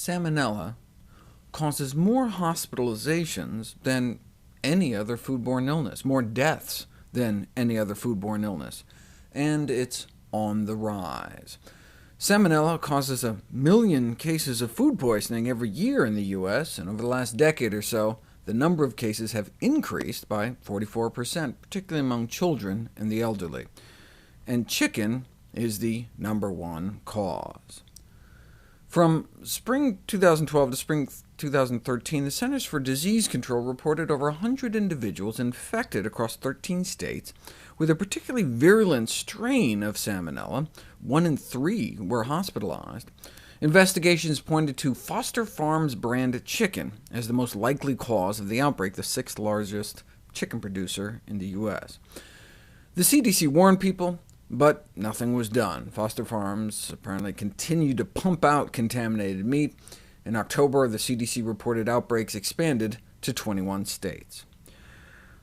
Salmonella causes more hospitalizations than any other foodborne illness, more deaths than any other foodborne illness, and it's on the rise. Salmonella causes 1 million cases of food poisoning every year in the U.S., and over the last decade or so, the number of cases have increased by 44%, particularly among children and the elderly. And chicken is the #1 cause. From spring 2012 to spring 2013, the Centers for Disease Control reported over 100 individuals infected across 13 states with a particularly virulent strain of Salmonella. 1 in 3 were hospitalized. Investigations pointed to Foster Farms brand chicken as the most likely cause of the outbreak, the 6th largest chicken producer in the U.S. The CDC warned people, but nothing was done. Foster Farms apparently continued to pump out contaminated meat. In October, the CDC reported outbreaks expanded to 21 states.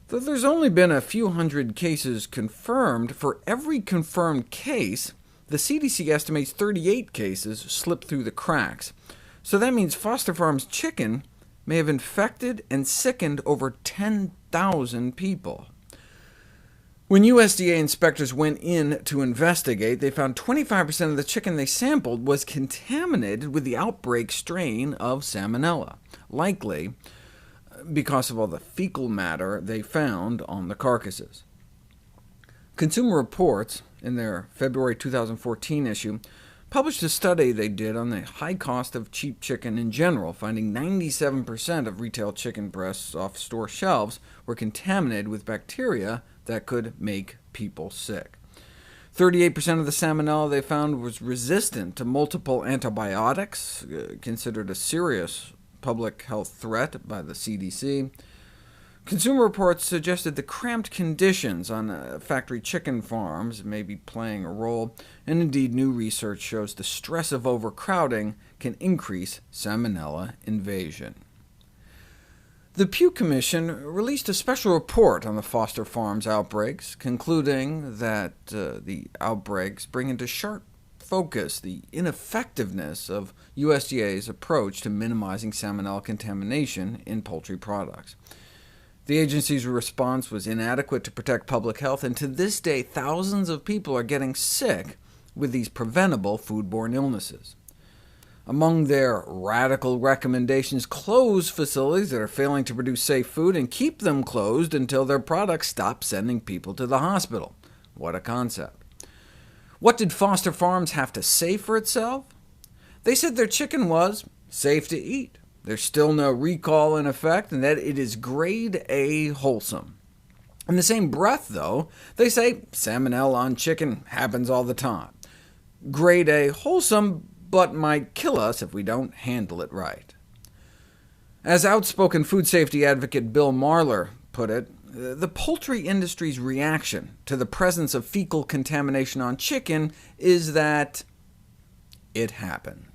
Though there's only been a few hundred cases confirmed, for every confirmed case, the CDC estimates 38 cases slipped through the cracks. So that means Foster Farms chicken may have infected and sickened over 10,000 people. When USDA inspectors went in to investigate, they found 25% of the chicken they sampled was contaminated with the outbreak strain of Salmonella, likely because of all the fecal matter they found on the carcasses. Consumer Reports, in their February 2014 issue, published a study they did on the high cost of cheap chicken in general, finding 97% of retail chicken breasts off store shelves were contaminated with bacteria that could make people sick. 38% of the Salmonella they found was resistant to multiple antibiotics, considered a serious public health threat by the CDC. Consumer Reports suggested the cramped conditions on factory chicken farms may be playing a role, and indeed new research shows the stress of overcrowding can increase Salmonella invasion. The Pew Commission released a special report on the Foster Farms outbreaks, concluding that the outbreaks bring into sharp focus the ineffectiveness of USDA's approach to minimizing Salmonella contamination in poultry products. The agency's response was inadequate to protect public health, and to this day thousands of people are getting sick with these preventable foodborne illnesses. Among their radical recommendations, close facilities that are failing to produce safe food, and keep them closed until their products stop sending people to the hospital. What a concept. What did Foster Farms have to say for itself? They said their chicken was safe to eat. There's still no recall in effect, and that it is grade A wholesome. In the same breath, though, they say Salmonella on chicken happens all the time. Grade A wholesome, but might kill us if we don't handle it right. As outspoken food safety advocate Bill Marler put it, the poultry industry's reaction to the presence of fecal contamination on chicken is that it happens.